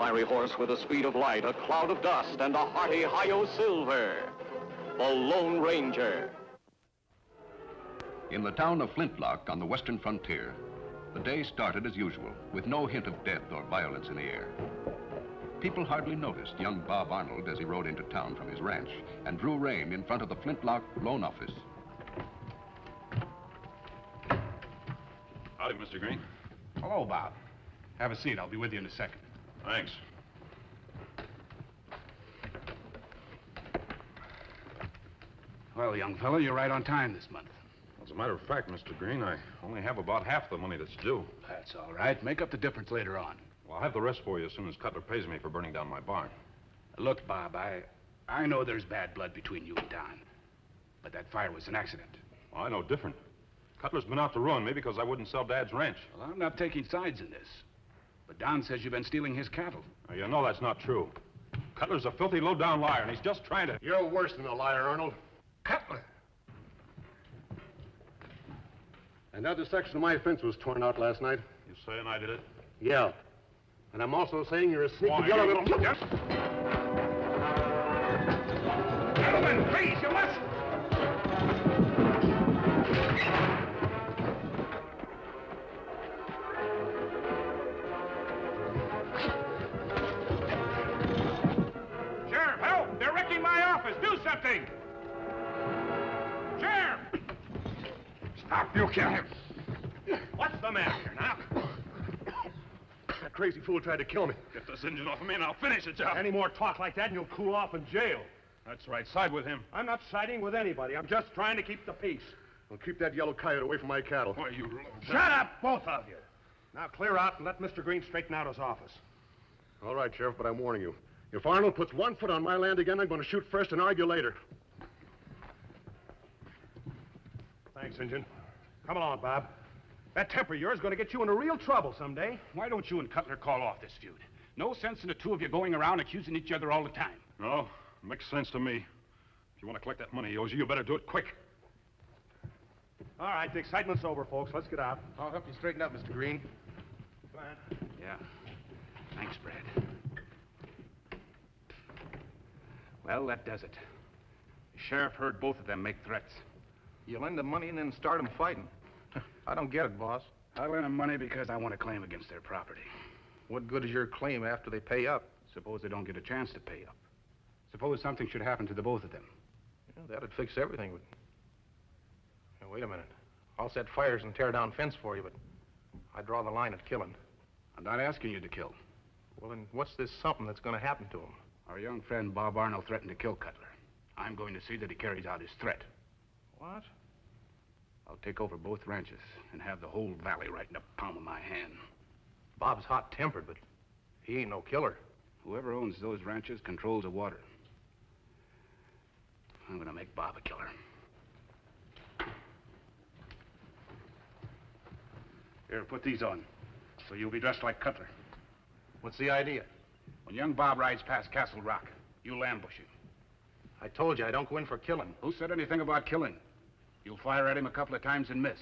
fiery horse with the speed of light, a cloud of dust, and a hearty hi-yo silver. The Lone Ranger. In the town of Flintlock on the western frontier, the day started as usual, with no hint of death or violence in the air. People hardly noticed young Bob Arnold as he rode into town from his ranch and drew rein in front of the Flintlock loan office. Howdy, Mr. Green. Hello, Bob. Have a seat. I'll be with you in a second. Thanks. Well, young fellow, you're right on time this month. As a matter of fact, Mr. Green, I only have about half the money that's due. That's all right. Make up the difference later on. Well, I'll have the rest for you as soon as Cutler pays me for burning down my barn. Look, Bob, I know there's bad blood between you and Don, but that fire was an accident. Well, I know different. Cutler's been out to ruin me because I wouldn't sell Dad's ranch. Well, I'm not taking sides in this, but Don says you've been stealing his cattle. Now, you know that's not true. Cutler's a filthy, low-down liar, and he's just trying to... You're worse than a liar, Arnold. Cutler! Another section of my fence was torn out last night. You saying I did it? Yeah. And I'm also saying you're a sneaky yellow little... Yes. Gentlemen, please, you must... Sheriff, help! They're wrecking my office. Do something! Sheriff! Stop, you kill him. What's the matter here now? That crazy fool tried to kill me. Get this engine off of me and I'll finish the job. Any more talk like that and you'll cool off in jail. That's right. Side with him. I'm not siding with anybody. I'm just trying to keep the peace. Well, keep that yellow coyote away from my cattle. Why, you... Shut up, both of you. Now clear out and let Mr. Green straighten out his office. All right, Sheriff, but I'm warning you. If Arnold puts 1 foot on my land again, I'm going to shoot first and argue later. Thanks, Injun. Come along, Bob. That temper of yours is going to get you into real trouble someday. Why don't you and Cutler call off this feud? No sense in the two of you going around accusing each other all the time. No, makes sense to me. If you want to collect that money he owes you, you better do it quick. All right, the excitement's over, folks. Let's get out. I'll help you straighten up, Mr. Green. Yeah. Thanks, Brad. Well, that does it. The sheriff heard both of them make threats. You lend them money and then start them fighting. I don't get it, boss. I lend them money because I want to claim against their property. What good is your claim after they pay up? Suppose they don't get a chance to pay up. Suppose something should happen to the both of them. Yeah, that'd fix everything. But... Now, wait a minute. I'll set fires and tear down fence for you, but I draw the line at killing. I'm not asking you to kill. Well, then what's this something that's going to happen to him? Our young friend Bob Arnold threatened to kill Cutler. I'm going to see that he carries out his threat. What? I'll take over both ranches and have the whole valley right in the palm of my hand. Bob's hot-tempered, but he ain't no killer. Whoever owns those ranches controls the water. I'm going to make Bob a killer. Here, put these on, so you'll be dressed like Cutler. What's the idea? When young Bob rides past Castle Rock, you'll ambush him. I told you I don't go in for killing. Who said anything about killing? You'll fire at him a couple of times and miss,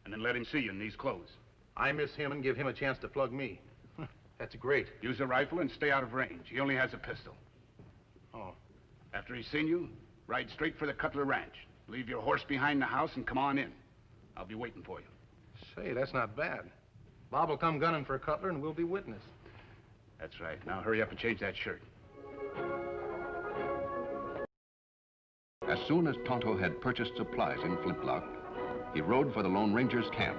and then let him see you in these clothes. I miss him and give him a chance to plug me. That's great. Use a rifle and stay out of range. He only has a pistol. Oh. After he's seen you, ride straight for the Cutler Ranch. Leave your horse behind the house and come on in. I'll be waiting for you. Say, that's not bad. Bob will come gunning for Cutler and we'll be witness. That's right. Now hurry up and change that shirt. As soon as Tonto had purchased supplies in Flintlock, he rode for the Lone Ranger's camp.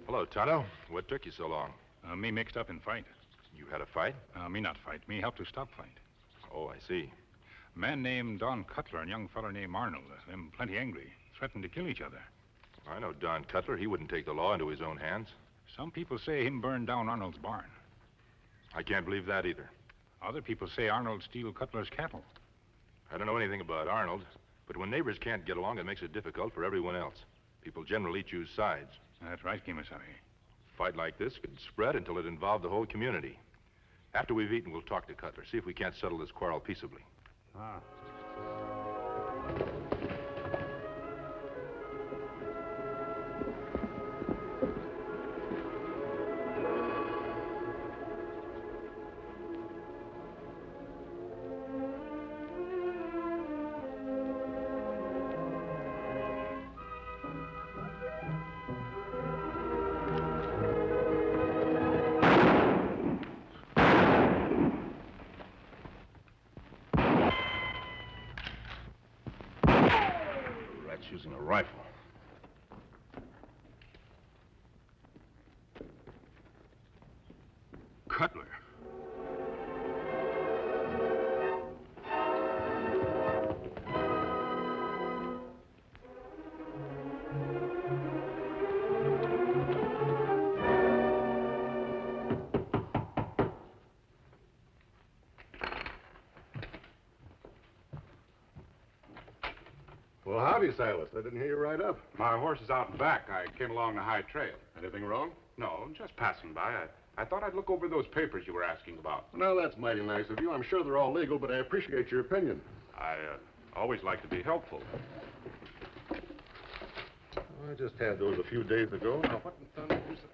Hello, Tonto. What took you so long? Me mixed up in fight. You had a fight? Me not fight. Me help to stop fight. Oh, I see. Man named Don Cutler and young feller named Arnold. Them plenty angry. Threatened to kill each other. I know Don Cutler. He wouldn't take the law into his own hands. Some people say him burned down Arnold's barn. I can't believe that either. Other people say Arnold steal Cutler's cattle. I don't know anything about Arnold, but when neighbors can't get along, it makes it difficult for everyone else. People generally choose sides. That's right, Kemo Sabe. A fight like this could spread until it involved the whole community. After we've eaten, we'll talk to Cutler, see if we can't settle this quarrel peaceably. Ah. Using a rifle. Cutler. Well, howdy, Silas. I didn't hear you ride up. My horse is out and back. I came along the high trail. Anything wrong? No, just passing by. I thought I'd look over those papers you were asking about. Well, that's mighty nice of you. I'm sure they're all legal, but I appreciate your opinion. I always like to be helpful. I just had those a few days ago. Now, what in thunder is it?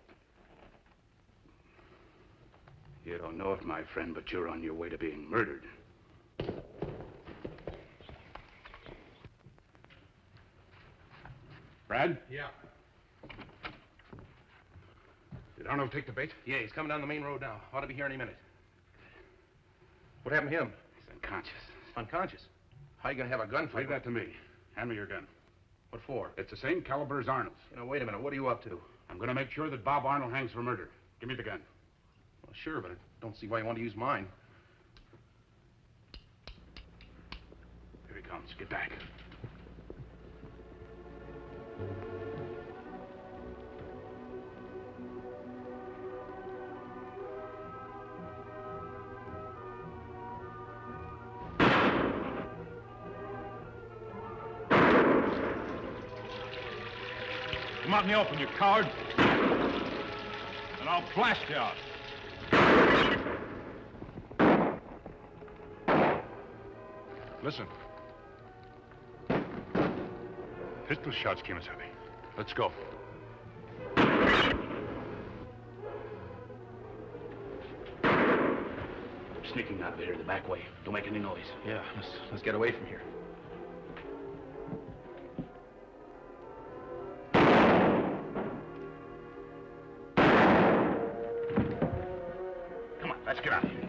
You don't know it, my friend, but you're on your way to being murdered. Brad? Yeah. Did Arnold take the bait? Yeah, he's coming down the main road now. Ought to be here any minute. What happened to him? He's unconscious. Unconscious. How you gonna have a gunfight? Leave that to me. Hand me your gun. What for? It's the same caliber as Arnold's. Wait a minute. What are you up to? I'm going to make sure that Bob Arnold hangs for murder. Give me the gun. Well, sure, but I don't see why you want to use mine. Here he comes. Get back. Come out in the open, you coward. And I'll blast you out. Listen. Pistol shots, Kemo Sabe. Let's go. Sneaking out of here the back way. Don't make any noise. Yeah, let's get away from here. Come on, let's get out of here.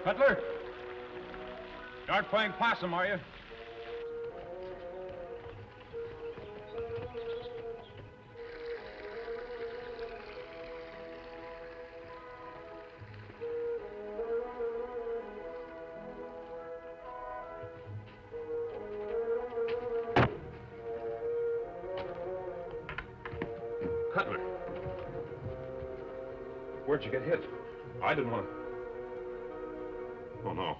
Cutler? You aren't playing possum, are you? Cutler. Where'd you get hit? I didn't want to... Oh, no.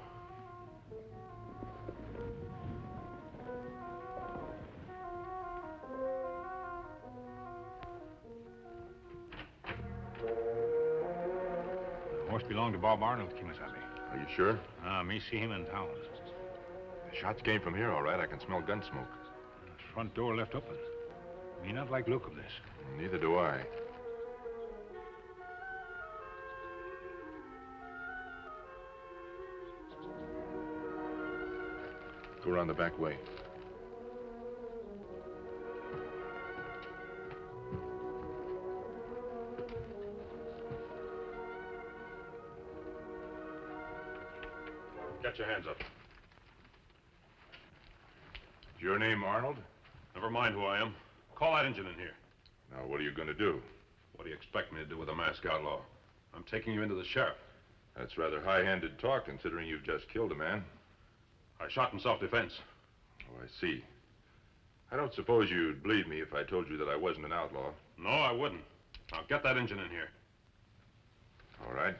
The horse belonged to Bob Arnold, Kemo Sabe. Are you sure? Me see him in town. The shots came from here, all right. I can smell gun smoke. His front door left open. Me not like look of this. Neither do I. Go around the back way. Get your hands up. Is your name Arnold? Never mind who I am. Call that engine in here. Now, what are you going to do? What do you expect me to do with a masked outlaw? I'm taking you into the sheriff. That's rather high-handed talk, considering you've just killed a man. I shot in self-defense. Oh, I see. I don't suppose you'd believe me if I told you that I wasn't an outlaw. No, I wouldn't. Now, get that engine in here. All right.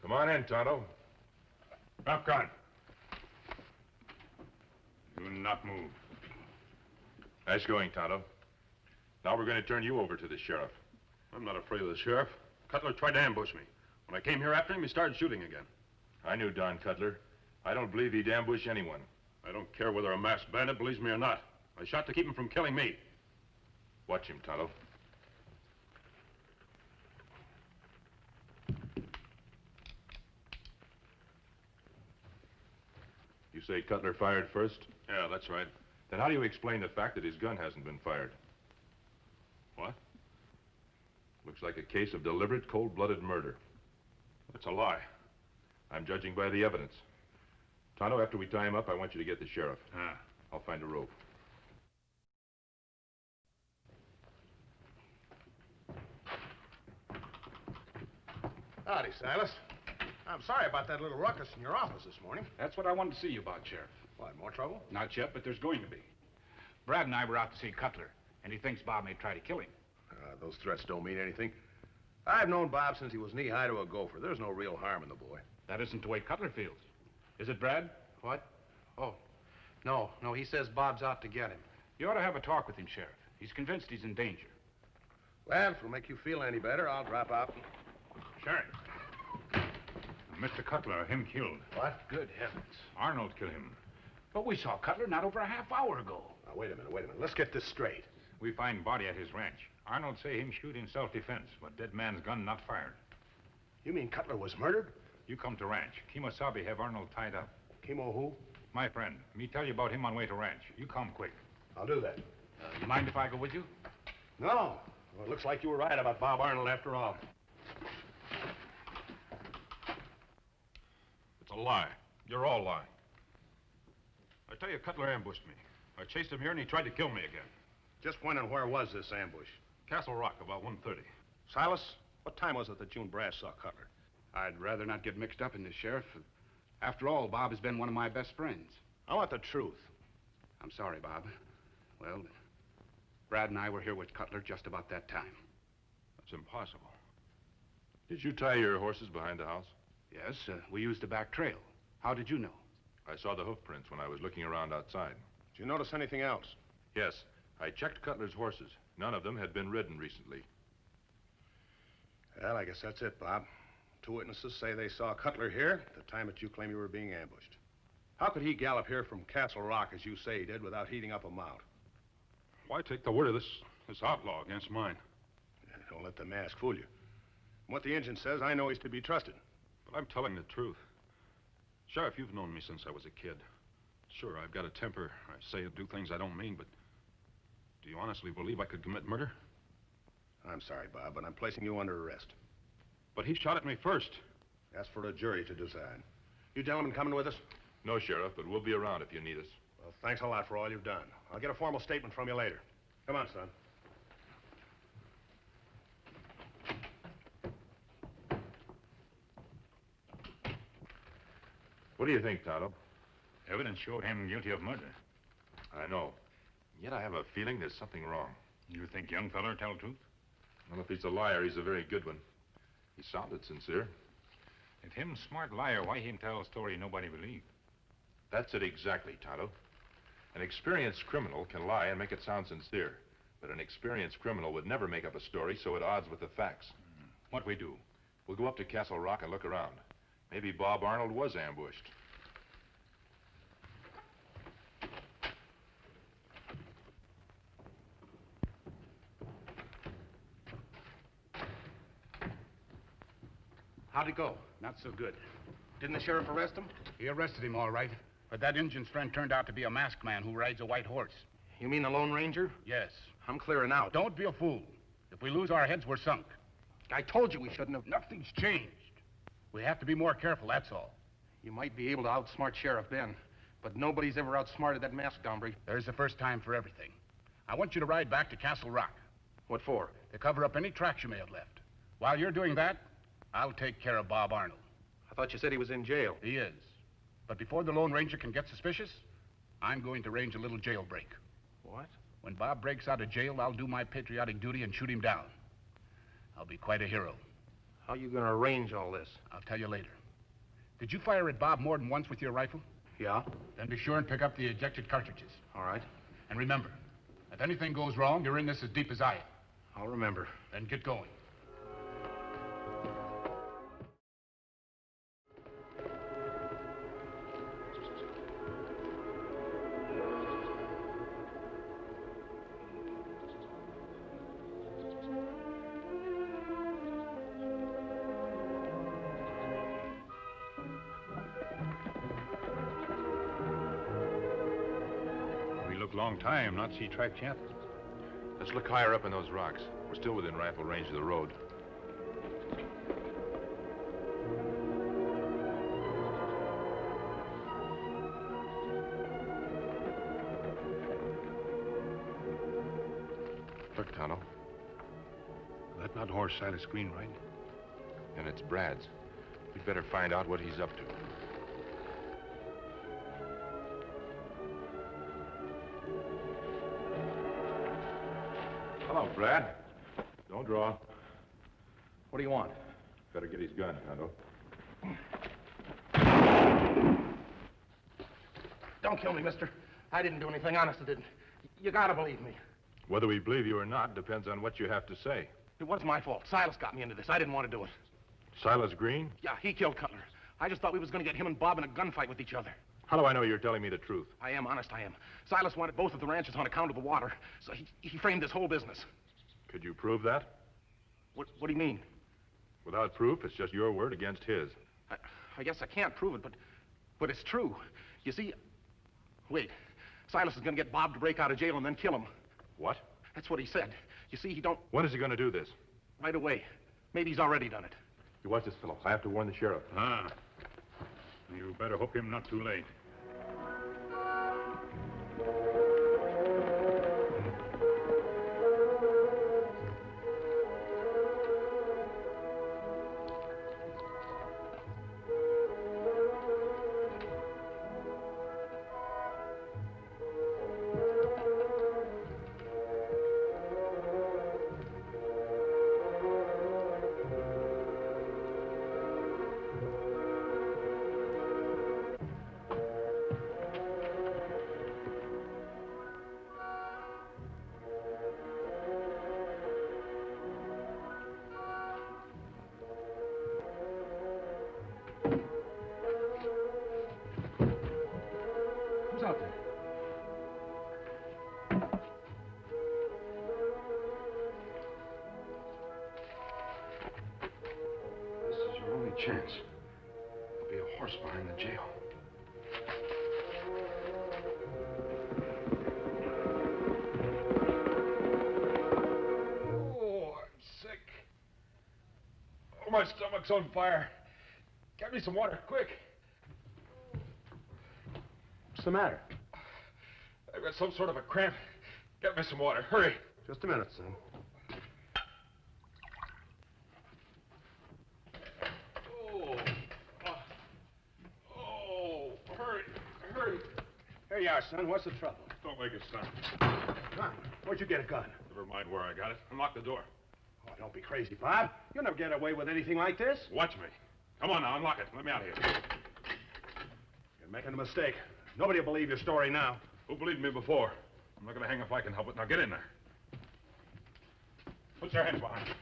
Come on in, Tonto. Drop guard. Do not move. Nice going, Tonto. Now we're going to turn you over to the sheriff. I'm not afraid of the sheriff. Cutler tried to ambush me. When I came here after him, he started shooting again. I knew Don Cutler. I don't believe he'd ambush anyone. I don't care whether a masked bandit believes me or not. I shot to keep him from killing me. Watch him, Tonto. You say Cutler fired first? Yeah, that's right. Then how do you explain the fact that his gun hasn't been fired? What? Looks like a case of deliberate, cold-blooded murder. That's a lie. I'm judging by the evidence. Tonto, after we tie him up, I want you to get the sheriff. Ah. I'll find a rope. Howdy, Silas. I'm sorry about that little ruckus in your office this morning. That's what I wanted to see you about, Sheriff. What, more trouble? Not yet, but there's going to be. Brad and I were out to see Cutler, and he thinks Bob may try to kill him. Those threats don't mean anything. I've known Bob since he was knee-high to a gopher. There's no real harm in the boy. That isn't the way Cutler feels. Is it, Brad? What? Oh, no, he says Bob's out to get him. You ought to have a talk with him, Sheriff. He's convinced he's in danger. Well, if it'll make you feel any better, I'll drop out. Sheriff. Mr. Cutler, him killed. What? Good heavens. Arnold killed him. But we saw Cutler not over a half hour ago. Now, wait a minute. Let's get this straight. We find body at his ranch. Arnold say him shoot in self-defense, but dead man's gun not fired. You mean Cutler was murdered? You come to ranch. Kemo Sabe have Arnold tied up. Kemo who? My friend. Me tell you about him on way to ranch. You come quick. I'll do that. You mind if I go with you? No. Well, it looks like you were right about Bob Arnold after all. It's a lie. You're all lying. I tell you, Cutler ambushed me. I chased him here, and he tried to kill me again. Just when and where was this ambush? Castle Rock, about 1:30. Silas, what time was it that you and Brass saw Cutler? I'd rather not get mixed up in this, Sheriff. After all, Bob has been one of my best friends. I want the truth. I'm sorry, Bob. Well, Brad and I were here with Cutler just about that time. That's impossible. Did you tie your horses behind the house? Yes, we used the back trail. How did you know? I saw the hoof prints when I was looking around outside. Did you notice anything else? Yes, I checked Cutler's horses. None of them had been ridden recently. Well, I guess that's it, Bob. 2 witnesses say they saw Cutler here at the time that you claim you were being ambushed. How could he gallop here from Castle Rock, as you say he did, without heating up a mount? Why take the word of this outlaw against mine? Don't let the mask fool you. From what the engine says, I know he's to be trusted. But I'm telling the truth. Sheriff, you've known me since I was a kid. Sure, I've got a temper. I say and do things I don't mean, but do you honestly believe I could commit murder? I'm sorry, Bob, but I'm placing you under arrest. But he shot at me first. That's for a jury to decide. You gentlemen coming with us? No, Sheriff, but we'll be around if you need us. Well, thanks a lot for all you've done. I'll get a formal statement from you later. Come on, son. What do you think, Tonto? Evidence showed him guilty of murder. I know. Yet I have a feeling there's something wrong. You think young feller tell truth? Well, if he's a liar, he's a very good one. He sounded sincere. If him smart liar, why him tell a story nobody believe? That's it exactly, Tonto. An experienced criminal can lie and make it sound sincere. But an experienced criminal would never make up a story so at odds with the facts. What we do? We'll go up to Castle Rock and look around. Maybe Bob Arnold was ambushed. How'd it go? Not so good. Didn't the sheriff arrest him? He arrested him all right, but that Injun's friend turned out to be a masked man who rides a white horse. You mean the Lone Ranger? Yes. I'm clearing out. Don't be a fool. If we lose our heads, we're sunk. I told you we shouldn't have. Nothing's changed. We have to be more careful, that's all. You might be able to outsmart Sheriff Ben, but nobody's ever outsmarted that masked hombre. There's the first time for everything. I want you to ride back to Castle Rock. What for? To cover up any tracks you may have left. While you're doing that, I'll take care of Bob Arnold. I thought you said he was in jail. He is. But before the Lone Ranger can get suspicious, I'm going to arrange a little jailbreak. What? When Bob breaks out of jail, I'll do my patriotic duty and shoot him down. I'll be quite a hero. How are you going to arrange all this? I'll tell you later. Did you fire at Bob more than once with your rifle? Yeah? Then be sure and pick up the ejected cartridges. All right. And remember, If anything goes wrong, you're in this as deep as I am. I'll remember. Then get going. We look long time, not see tracks yet. Let's look higher up in those rocks. We're still within rifle range of the road. Look, Tonto. That not horse Silas Green, right? And it's Brad's. We'd better find out what he's up to. Hello, Brad. Don't draw. What do you want? Better get his gun, Tonto. Don't kill me, mister. I didn't do anything. Honest, I didn't. You gotta believe me. Whether we believe you or not depends on what you have to say. It was my fault. Silas got me into this. I didn't want to do it. Silas Green? Yeah, he killed Cutler. I just thought we was going to get him and Bob in a gunfight with each other. How do I know you're telling me the truth? I am, honest, I am. Silas wanted both of the ranches on account of the water, so he framed this whole business. Could you prove that? What do you mean? Without proof, it's just your word against his. I guess I can't prove it, but it's true. You see, wait, Silas is going to get Bob to break out of jail and then kill him. What? That's what he said. You see, he don't... When is he going to do this? Right away. Maybe he's already done it. You watch this fellow. I have to warn the sheriff. Ah. You better hook him not too late. Who's out there? This is your only chance. There'll be a horse behind the jail. Oh, I'm sick. Oh, my stomach's on fire. Get me some water, quick. What's the matter? I've got some sort of a cramp. Get me some water, hurry. Just a minute, son. Hurry. Here you are, son. What's the trouble? Don't make a sound. Come on. Where'd you get a gun? Never mind where I got it. Unlock the door. Oh, don't be crazy, Bob. You'll never get away with anything like this. Watch me. Come on now, unlock it. Let me out of here. You're making a mistake. Nobody will believe your story now. Who believed me before? I'm not going to hang if I can help it. Now get in there. Put your hands behind you.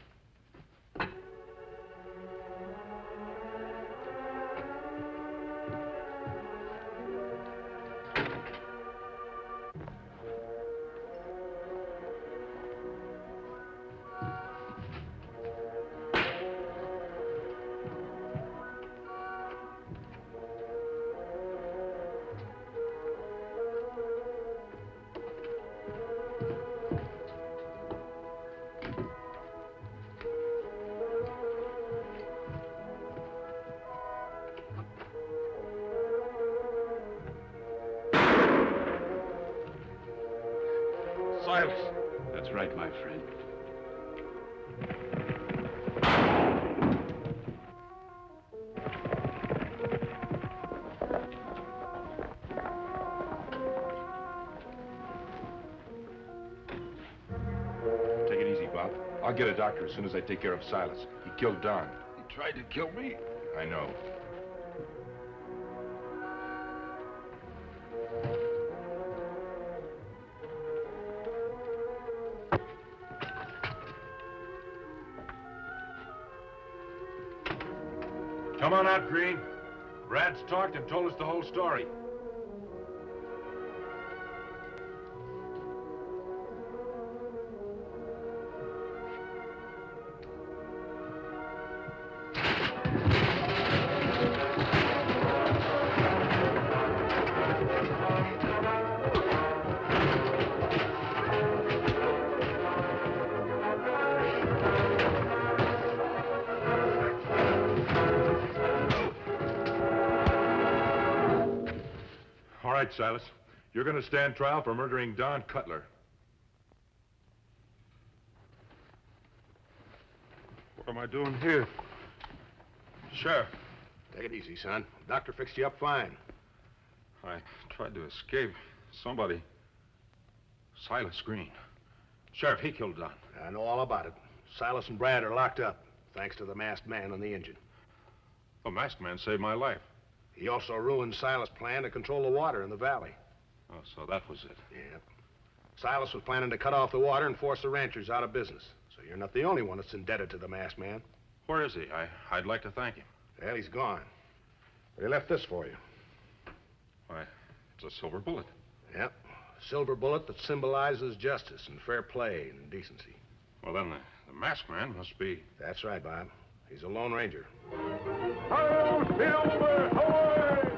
Silas. That's right, my friend. Take it easy, Bob. I'll get a doctor as soon as I take care of Silas. He killed Don. He tried to kill me. I know. Come on out, Green. Brad's talked and told us the whole story. All right, Silas. You're going to stand trial for murdering Don Cutler. What am I doing here? Sheriff, take it easy, son. The doctor fixed you up fine. I tried to escape. Somebody. Silas Green. Sheriff, he killed Don. I know all about it. Silas and Brad are locked up, thanks to the masked man on the engine. The masked man saved my life. He also ruined Silas' plan to control the water in the valley. Oh, so that was it. Yeah. Silas was planning to cut off the water and force the ranchers out of business. So you're not the only one that's indebted to the masked man. Where is he? I'd like to thank him. Well, he's gone. But he left this for you. Why, it's a silver bullet. Yep. A silver bullet that symbolizes justice and fair play and decency. Well, then the masked man must be... That's right, Bob. He's a Lone Ranger. Hello, Silver! Away!